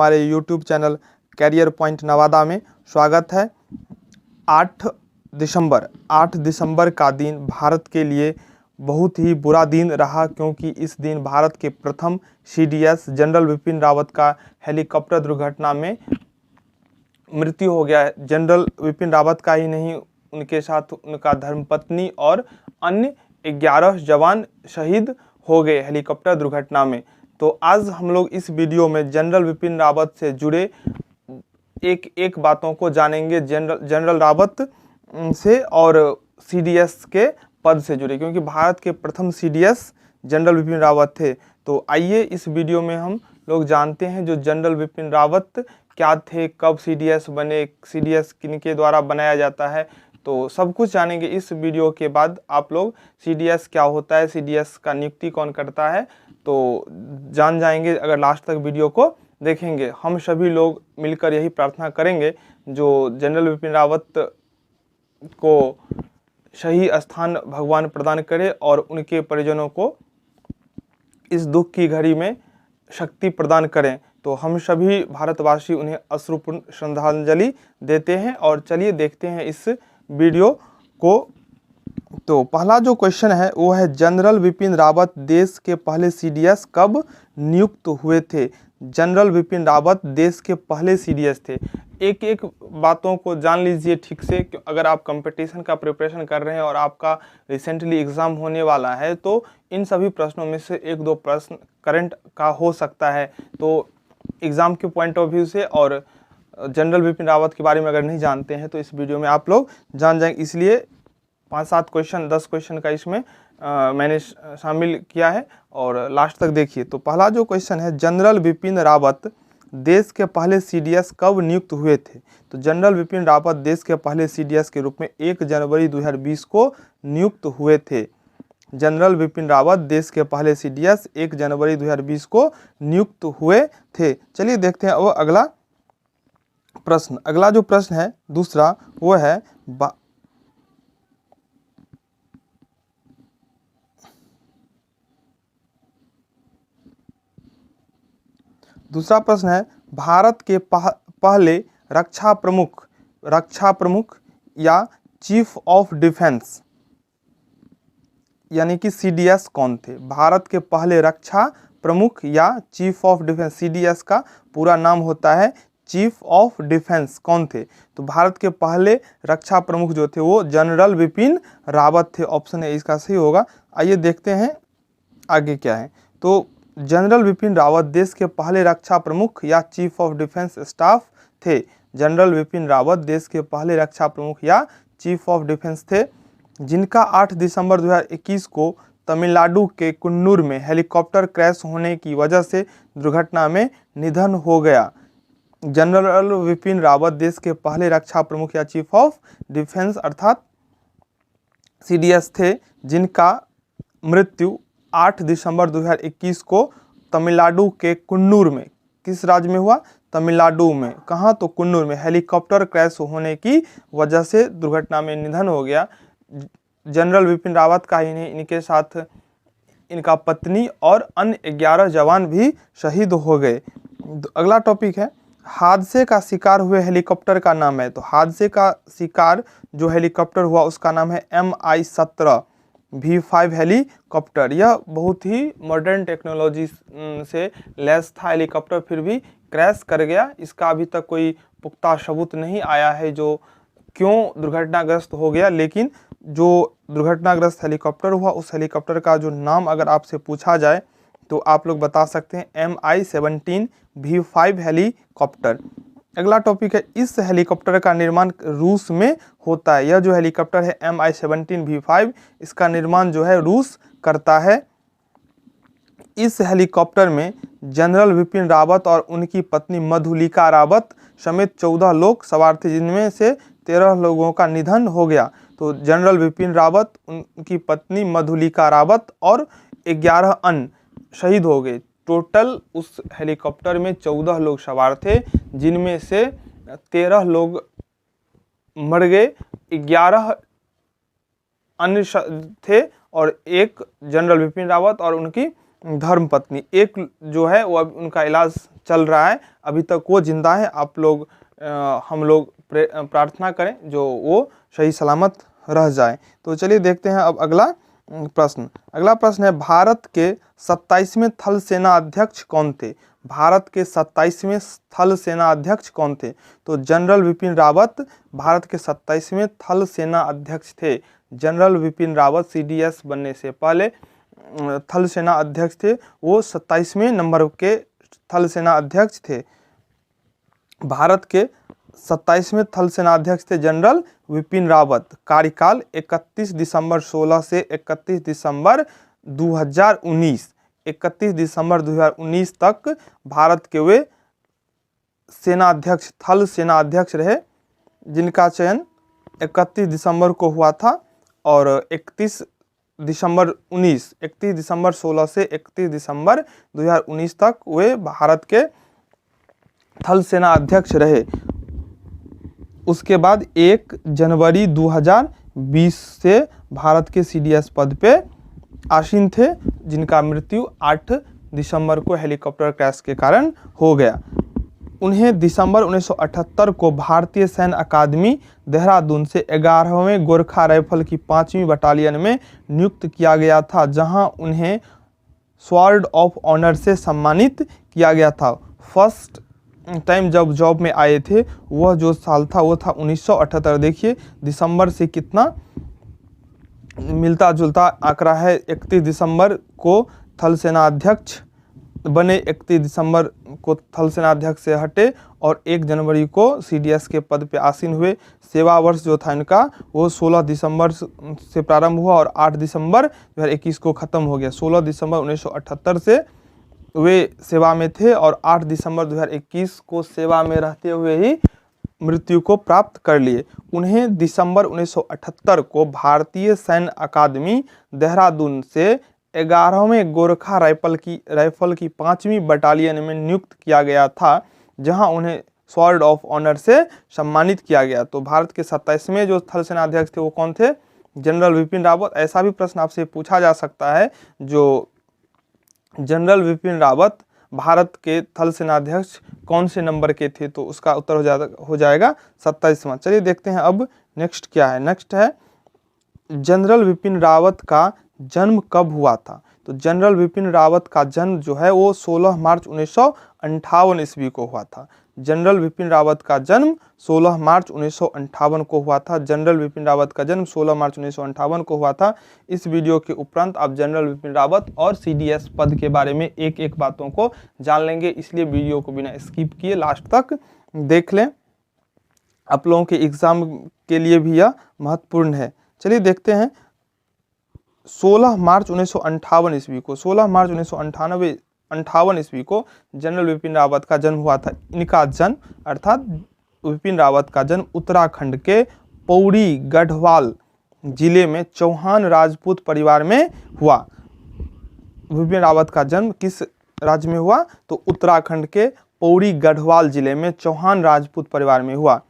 हमारे YouTube channel career point Nawada में स्वागत है। 8 दिसंबर का दिन भारत के लिए बहुत ही बुरा दिन रहा, क्योंकि इस दिन भारत के प्रथम CDS जनरल विपिन रावत का हेलीकॉप्टर दुर्घटना में मृत्यु हो गया है। जनरल विपिन रावत का ही नहीं, उनके साथ उनका धर्मपत्नी और अन्य 11 जवान शहीद हो गए हेलीकॉप्टर दुर्घटना में। तो आज हम लोग इस वीडियो में जनरल विपिन रावत से जुड़े एक बातों को जानेंगे, जनरल रावत से और CDS के पद से जुड़े, क्योंकि भारत के प्रथम CDS जनरल विपिन रावत थे। तो आइए इस वीडियो में हम लोग जानते हैं जो जनरल विपिन रावत क्या थे, कब CDS बने, CDS किनके द्वारा बनाया जाता है, तो सब कुछ जानेंगे इस वीडियो के बाद। आप लोग CDS क्या होता है, CDS का नियुक्ति कौन करता है, तो जान जाएंगे अगर लास्ट तक वीडियो को देखेंगे। हम सभी लोग मिलकर यही प्रार्थना करेंगे जो जनरल विपिन रावत को सही स्थान भगवान प्रदान करे और उनके परिजनों को इस दुख की घड़ी में शक्ति प्रदान करें। तो हम सभी भारतवासी उन्हें अश्रुपूर्ण श्रद्धांजलि देते हैं। और चलिए देखते हैं इस वीडियो को। तो पहला जो क्वेश्चन है वो है, जनरल विपिन रावत देश के पहले CDS कब नियुक्त हुए थे। जनरल विपिन रावत देश के पहले CDS थे। एक एक बातों को जान लीजिए ठीक से। अगर आप कंपटीशन का प्रिपरेशन कर रहे हैं और आपका रिसेंटली एग्ज़ाम होने वाला है, तो इन सभी प्रश्नों में से एक दो प्रश्न करंट का हो सकता है। तो एग्ज़ाम के पॉइंट ऑफ व्यू से और जनरल विपिन रावत के बारे में अगर नहीं जानते हैं तो इस वीडियो में आप लोग जान जाएंगे। इसलिए 5-7 क्वेश्चन 10 क्वेश्चन का इसमें मैंने शामिल किया है और लास्ट तक देखिए। तो पहला जो क्वेश्चन है, जनरल विपिन रावत देश के पहले CDS कब नियुक्त हुए थे। तो जनरल विपिन रावत देश के पहले CDS के रूप में 1 जनवरी 2020 को नियुक्त हुए थे। जनरल विपिन रावत देश के पहले CDS 1 जनवरी 2020 को नियुक्त हुए थे। चलिए देखते हैं वो अगला प्रश्न। अगला जो प्रश्न है दूसरा, वो है दूसरा प्रश्न है, भारत के पहले रक्षा प्रमुख या चीफ ऑफ डिफेंस यानी कि CDS कौन थे। भारत के पहले रक्षा प्रमुख या चीफ ऑफ डिफेंस, CDS का पूरा नाम होता है चीफ ऑफ डिफेंस, कौन थे। तो भारत के पहले रक्षा प्रमुख जो थे वो जनरल विपिन रावत थे। ऑप्शन ए इसका सही होगा। आइए देखते हैं आगे क्या है। तो जनरल विपिन रावत देश के पहले रक्षा प्रमुख या चीफ ऑफ डिफेंस स्टाफ थे। जनरल विपिन रावत देश के पहले रक्षा प्रमुख या चीफ ऑफ डिफेंस थे, जिनका 8 दिसंबर 2021 को तमिलनाडु के कुन्नूर में हेलीकॉप्टर क्रैश होने की वजह से दुर्घटना में निधन हो गया। जनरल विपिन रावत देश के पहले रक्षा प्रमुख या चीफ ऑफ डिफेंस अर्थात CDS थे, जिनका मृत्यु 8 दिसंबर 2021 को तमिलनाडु के कुन्नूर में, किस राज्य में हुआ, तमिलनाडु में। कहाँ, तो कुन्नूर में हेलीकॉप्टर क्रैश होने की वजह से दुर्घटना में निधन हो गया। जनरल विपिन रावत का ही नहीं, इनके साथ इनका पत्नी और अन्य 11 जवान भी शहीद हो गए। अगला टॉपिक है, हादसे का शिकार हुए हेलीकॉप्टर का नाम है। तो हादसे का शिकार जो हेलीकॉप्टर हुआ उसका नाम है MI-17 V5 हेलीकॉप्टर। यह बहुत ही मॉडर्न टेक्नोलॉजी से लैस था हेलीकॉप्टर, फिर भी क्रैश कर गया। इसका अभी तक कोई पुख्ता सबूत नहीं आया है जो क्यों दुर्घटनाग्रस्त हो गया, लेकिन जो दुर्घटनाग्रस्त हेलीकॉप्टर हुआ उस हेलीकॉप्टर का जो नाम अगर आपसे पूछा जाए तो आप लोग बता सकते हैं MI-17 V5 हेलीकॉप्टर। अगला टॉपिक है, इस हेलीकॉप्टर का निर्माण रूस में होता है। यह जो हेलीकॉप्टर है MI-17 V5, इसका निर्माण जो है रूस करता है। इस हेलीकॉप्टर में जनरल विपिन रावत और उनकी पत्नी मधुलिका रावत समेत 14 लोग सवार थे, जिनमें से 13 लोगों का निधन हो गया। तो जनरल विपिन रावत, उनकी पत्नी मधुलिका रावत और 11 अन्य शहीद हो गए। टोटल उस हेलीकॉप्टर में 14 लोग सवार थे, जिनमें से 13 लोग मर गए, 11 अन्य थे और एक जनरल विपिन रावत और उनकी धर्मपत्नी। एक जो है वो अब उनका इलाज चल रहा है, अभी तक वो जिंदा है। आप लोग हम लोग प्रार्थना करें जो वो सही सलामत रह जाए। तो चलिए देखते हैं अब अगला प्रश्न। अगला प्रश्न है, भारत के 27वें थल सेना अध्यक्ष कौन थे? भारत के 27वें थल सेना अध्यक्ष कौन थे? तो जनरल विपिन रावत भारत के 27वें थल सेना अध्यक्ष थे। जनरल विपिन रावत CDS बनने से पहले थल सेना अध्यक्ष थे, वो 27वें नंबर के थल सेना अध्यक्ष थे। भारत के 27वें थल सेना अध्यक्ष थे जनरल विपिन रावत। कार्यकाल 31 दिसंबर 16 से 31 दिसंबर 2019, 31 दिसंबर 2019 तक भारत के वे सेनाध्यक्ष, थल सेनाध्यक्ष रहे, जिनका चयन 31 दिसंबर को हुआ था और 31 दिसंबर 16 से 31 दिसंबर 2019 तक वे भारत के थल सेना अध्यक्ष रहे। उसके बाद 1 जनवरी 2020 से भारत के CDS पद पे आसीन थे, जिनका मृत्यु 8 दिसंबर को हेलीकॉप्टर क्रैश के कारण हो गया। उन्हें दिसंबर 1978 को भारतीय सैन्य अकादमी देहरादून से 11वें गोरखा राइफल की 5वीं बटालियन में नियुक्त किया गया था, जहां उन्हें स्वॉर्ड ऑफ ऑनर से सम्मानित किया गया था। फर्स्ट टाइम जब जॉब में आए थे, वह जो साल था वो था 1978। देखिए दिसंबर से कितना मिलता जुलता आंकड़ा है। 31 दिसंबर को थल सेना अध्यक्ष बने, 31 दिसंबर को थल सेना अध्यक्ष से हटे और 1 जनवरी को CDS के पद पे आसीन हुए। सेवा वर्ष जो था इनका वो 16 दिसंबर से प्रारंभ हुआ और 8 दिसंबर 2021 को ख़त्म हो गया। 16 दिसंबर 1978 से वे सेवा में थे और 8 दिसंबर 2021 को सेवा में रहते हुए ही मृत्यु को प्राप्त कर लिए। उन्हें दिसंबर 1978 को भारतीय सैन्य अकादमी देहरादून से 11वें गोरखा राइफल की 5वीं बटालियन में नियुक्त किया गया था, जहां उन्हें स्वॉर्ड ऑफ ऑनर से सम्मानित किया गया। तो भारत के 27वें जो थल सेना अध्यक्ष थे वो कौन थे? जनरल विपिन रावत। ऐसा भी प्रश्न आपसे पूछा जा सकता है, जो जनरल विपिन रावत भारत के थल सेनाध्यक्ष कौन से नंबर के थे? तो उसका उत्तर हो जाएगा 27वां। चलिए देखते हैं अब नेक्स्ट क्या है। नेक्स्ट है, जनरल विपिन रावत का जन्म कब हुआ था? तो जनरल विपिन रावत का जन्म जो है वो 16 मार्च 1958 ईस्वी को हुआ था। जनरल विपिन रावत का जन्म 16 मार्च 1958 को हुआ था। जनरल विपिन रावत का जन्म 16 मार्च 1958 को हुआ था। इस वीडियो के उपरांत आप जनरल विपिन रावत और CDS पद के बारे में एक एक बातों को जान लेंगे, इसलिए वीडियो को बिना स्किप किए लास्ट तक देख लें। आप लोगों के एग्जाम के लिए भी यह महत्वपूर्ण है। चलिए देखते हैं। 16 मार्च 1958 ईस्वी को 16 मार्च 1958 ईस्वी को जनरल विपिन रावत का जन्म हुआ था। इनका जन्म अर्थात विपिन रावत का जन्म उत्तराखंड के पौड़ी गढ़वाल जिले में चौहान राजपूत परिवार में हुआ। विपिन रावत का जन्म किस राज्य में हुआ? तो उत्तराखंड के पौड़ी गढ़वाल जिले में चौहान राजपूत परिवार में हुआ।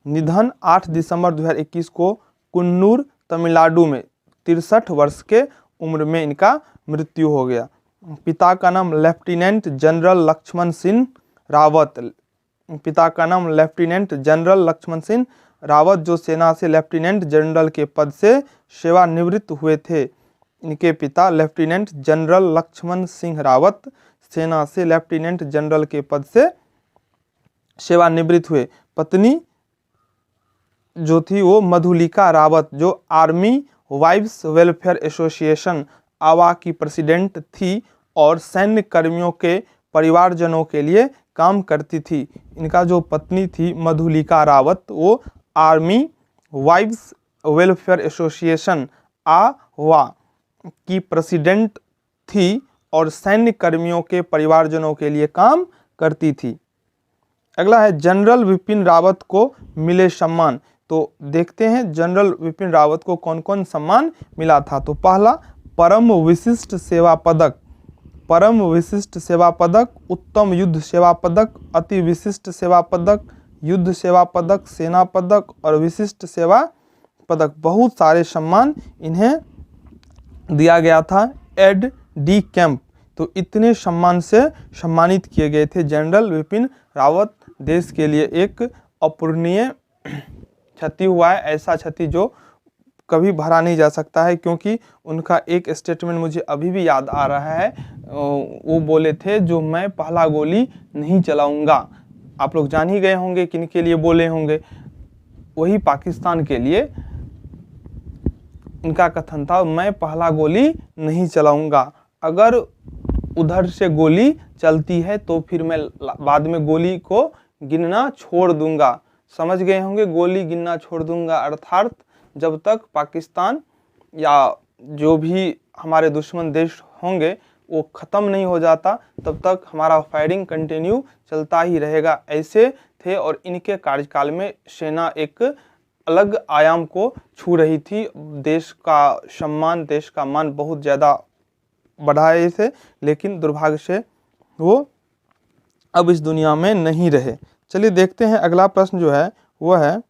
निधन 8 दिसंबर 2021 को कुन्नूर तमिलनाडु में 63 वर्ष के उम्र में इनका मृत्यु हो गया। पिता का नाम लेफ्टिनेंट जनरल लक्ष्मण सिंह रावत। पिता का नाम लेफ्टिनेंट जनरल लक्ष्मण सिंह रावत, जो सेना से लेफ्टिनेंट जनरल के पद से सेवानिवृत्त हुए थे। इनके पिता लेफ्टिनेंट जनरल लक्ष्मण सिंह रावत सेना से लेफ्टिनेंट जनरल के पद से सेवानिवृत्त हुए। पत्नी जो थी वो मधुलिका रावत, जो आर्मी वाइव्स वेलफेयर एसोसिएशन आवा की प्रेसिडेंट थी और सैन्य कर्मियों के परिवारजनों के लिए काम करती थी। इनका जो पत्नी थी मधुलिका रावत, वो आर्मी वाइव्स वेलफेयर एसोसिएशन आवा की प्रेसिडेंट थी और सैन्य कर्मियों के परिवारजनों के लिए काम करती थी। अगला है, जनरल विपिन रावत को मिले सम्मान। तो देखते हैं जनरल विपिन रावत को कौन कौन सम्मान मिला था। तो पहला, परम विशिष्ट सेवा पदक, परम विशिष्ट सेवा पदक, उत्तम युद्ध सेवा पदक, अति विशिष्ट सेवा पदक, युद्ध सेवा पदक, सेना पदक और विशिष्ट सेवा पदक। बहुत सारे सम्मान इन्हें दिया गया था। एड डी कैंप, तो इतने सम्मान से सम्मानित किए गए थे जनरल विपिन रावत। देश के लिए एक अपूरणीय क्षति हुआ है, ऐसा क्षति जो कभी भरा नहीं जा सकता है, क्योंकि उनका एक स्टेटमेंट मुझे अभी भी याद आ रहा है। वो बोले थे, जो मैं पहला गोली नहीं चलाऊंगा। आप लोग जान ही गए होंगे किन के लिए बोले होंगे, वही पाकिस्तान के लिए उनका कथन था, मैं पहला गोली नहीं चलाऊंगा, अगर उधर से गोली चलती है तो फिर मैं बाद में गोली को गिनना छोड़ दूंगा। समझ गए होंगे, गोली गिनना छोड़ दूंगा अर्थात जब तक पाकिस्तान या जो भी हमारे दुश्मन देश होंगे वो ख़त्म नहीं हो जाता, तब तक हमारा फायरिंग कंटिन्यू चलता ही रहेगा। ऐसे थे और इनके कार्यकाल में सेना एक अलग आयाम को छू रही थी। देश का सम्मान, देश का मान बहुत ज़्यादा बढ़ाए थे, लेकिन दुर्भाग्य से वो अब इस दुनिया में नहीं रहे। चलिए देखते हैं अगला प्रश्न जो है वो है,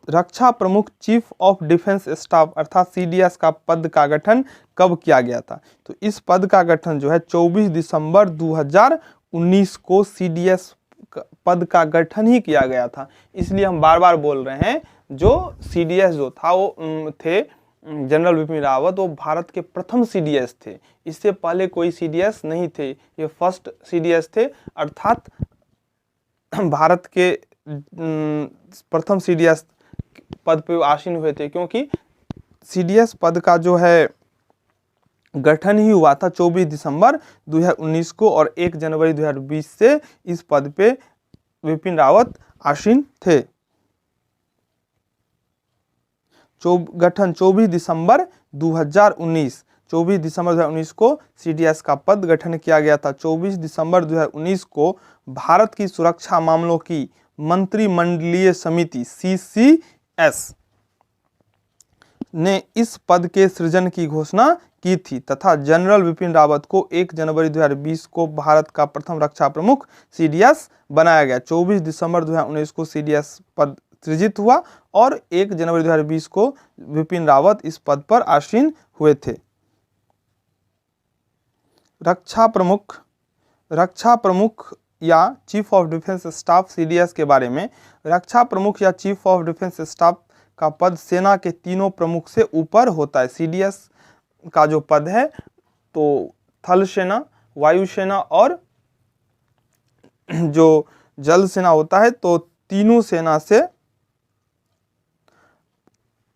रक्षा प्रमुख चीफ ऑफ डिफेंस स्टाफ अर्थात सीडीएस का पद का गठन कब किया गया था? तो इस पद का गठन जो है 24 दिसंबर 2019 को सीडीएस पद का गठन ही किया गया था। इसलिए हम बार बार बोल रहे हैं, जो सीडीएस जो था वो थे जनरल विपिन रावत, वो भारत के प्रथम सीडीएस थे। इससे पहले कोई सीडीएस नहीं थे, ये फर्स्ट सीडीएस थे, अर्थात भारत के प्रथम सीडीएस पद पे आसीन हुए थे, क्योंकि सीडीएस पद का जो है गठन ही हुआ था 24 दिसंबर 2019 को और 1 जनवरी 2020 से इस पद पे विपिन रावत आसीन थे। गठन 24 दिसंबर 2019, 24 दिसंबर 2019 को सीडीएस का पद गठन किया गया था। 24 दिसंबर 2019 को भारत की सुरक्षा मामलों की मंत्रिमंडलीय समिति CCS ने इस पद के सृजन की घोषणा की थी तथा जनरल विपिन रावत को 1 जनवरी 2020 को भारत का प्रथम रक्षा प्रमुख सीडीएस बनाया गया। 24 दिसंबर 2019 को सीडीएस पद सृजित हुआ और 1 जनवरी 2020 को विपिन रावत इस पद पर आसीन हुए थे। रक्षा प्रमुख या chief of defence staff CDS के बारे में, रक्षा प्रमुख या चीफ ऑफ डिफेंस स्टाफ का पद सेना के तीनों प्रमुख से ऊपर होता है। सीडीएस का जो पद है तो थल सेना, वायुसेना और जो जल सेना होता है, तो तीनों सेना से,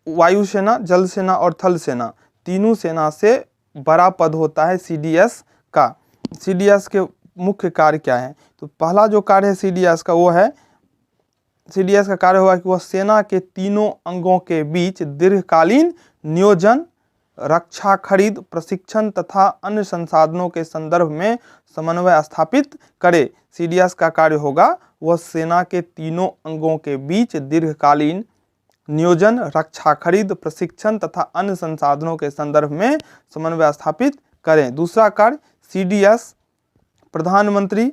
वायुसेना, जल सेना और थल सेना, तीनों सेना से बड़ा पद होता है सीडीएस का। सीडीएस के मुख्य कार्य क्या है? तो पहला जो कार्य है सीडीएस का वो है, सीडीएस का कार्य होगा कि वह सेना के तीनों अंगों के बीच दीर्घकालीन नियोजन, रक्षा खरीद, प्रशिक्षण तथा अन्य संसाधनों के संदर्भ में समन्वय स्थापित करे। सीडीएस का कार्य होगा वह सेना के तीनों अंगों के बीच दीर्घकालीन नियोजन, रक्षा खरीद, प्रशिक्षण तथा अन्य संसाधनों के संदर्भ में समन्वय स्थापित करें। दूसरा कार्य, सीडीएस प्रधानमंत्री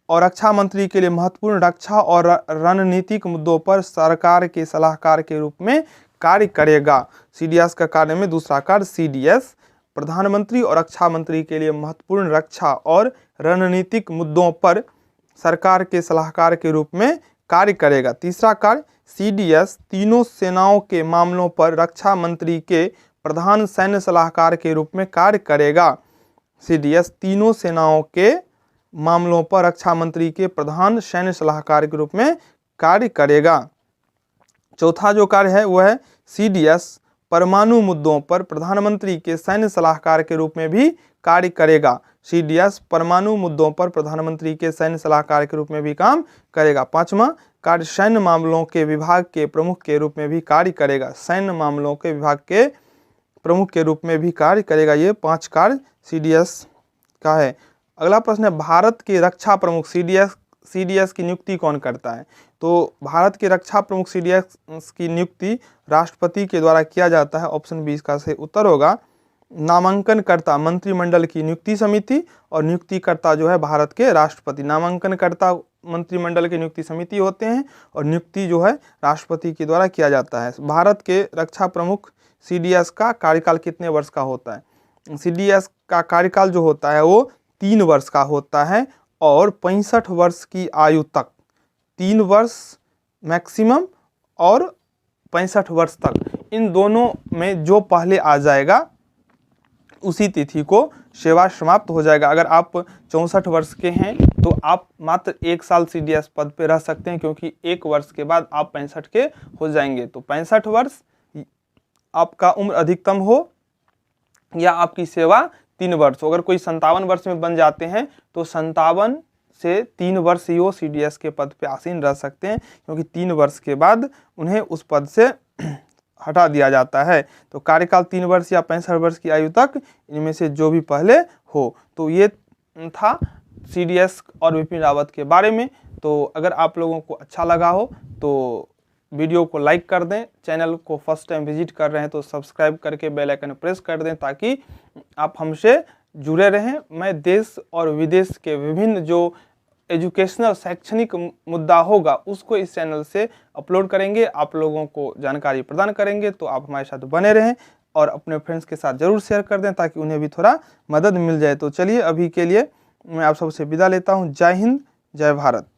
और रक्षा मंत्री के लिए महत्वपूर्ण रक्षा और रणनीतिक मुद्दों पर सरकार के सलाहकार के रूप में कार्य करेगा। सीडीएस का कार्य में दूसरा कार्य, सीडीएस प्रधानमंत्री और रक्षा मंत्री के लिए महत्वपूर्ण रक्षा और रणनीतिक मुद्दों पर सरकार के सलाहकार के रूप में कार्य करेगा। तीसरा कार्य, सीडीएस तीनों सेनाओं के मामलों पर रक्षा मंत्री के प्रधान सैन्य सलाहकार के रूप में कार्य करेगा। सीडीएस तीनों सेनाओं के मामलों पर रक्षा मंत्री के प्रधान सैन्य सलाहकार के रूप में कार्य करेगा। चौथा जो कार्य है वह है, सीडीएस परमाणु मुद्दों पर प्रधानमंत्री के सैन्य सलाहकार के रूप में भी कार्य करेगा। सीडीएस परमाणु मुद्दों पर प्रधानमंत्री के सैन्य सलाहकार के रूप में भी काम करेगा। पांचवा कार्य, सैन्य मामलों के विभाग के प्रमुख के रूप में भी कार्य करेगा। सैन्य मामलों के विभाग के प्रमुख के रूप में भी कार्य करेगा। ये 5 कार्य सीडीएस का है। अगला प्रश्न है, भारत के रक्षा प्रमुख सीडीएस की नियुक्ति कौन करता है? तो भारत के रक्षा प्रमुख सीडीएस की नियुक्ति राष्ट्रपति के द्वारा किया जाता है। ऑप्शन 20 का सही उत्तर होगा नामांकनकर्ता मंत्रिमंडल की नियुक्ति समिति और नियुक्तिकर्ता जो है भारत के राष्ट्रपति। नामांकनकर्ता मंत्रिमंडल की नियुक्ति समिति होते हैं और नियुक्ति जो है राष्ट्रपति के द्वारा किया जाता है। भारत के रक्षा प्रमुख सीडीएस का कार्यकाल कितने वर्ष का होता है? CDS का कार्यकाल जो होता है वो 3 वर्ष का होता है और 65 वर्ष की आयु तक, 3 वर्ष मैक्सिमम और 65 वर्ष तक, इन दोनों में जो पहले आ जाएगा उसी तिथि को सेवा समाप्त हो जाएगा। अगर आप 64 वर्ष के हैं तो आप मात्र 1 साल CDS पद पे रह सकते हैं, क्योंकि 1 वर्ष के बाद आप 65 के हो जाएंगे। तो 65 वर्ष आपका उम्र अधिकतम हो या आपकी सेवा 3 वर्ष हो। अगर कोई 57 वर्ष में बन जाते हैं तो 57 से 3 वर्ष ही वो CDS के पद पे आसीन रह सकते हैं, क्योंकि 3 वर्ष के बाद उन्हें उस पद से हटा दिया जाता है। तो कार्यकाल 3 वर्ष या 65 वर्ष की आयु तक, इनमें से जो भी पहले हो। तो ये था CDS और विपिन रावत के बारे में। तो अगर आप लोगों को अच्छा लगा हो तो वीडियो को लाइक कर दें, चैनल को फर्स्ट टाइम विजिट कर रहे हैं तो सब्सक्राइब करके बेल आइकन प्रेस कर दें, ताकि आप हमसे जुड़े रहें। मैं देश और विदेश के विभिन्न जो एजुकेशनल शैक्षणिक मुद्दा होगा उसको इस चैनल से अपलोड करेंगे, आप लोगों को जानकारी प्रदान करेंगे। तो आप हमारे साथ बने रहें और अपने फ्रेंड्स के साथ ज़रूर शेयर कर दें, ताकि उन्हें भी थोड़ा मदद मिल जाए। तो चलिए अभी के लिए मैं आप सबसे विदा लेता हूँ। जय हिंद, जय भारत।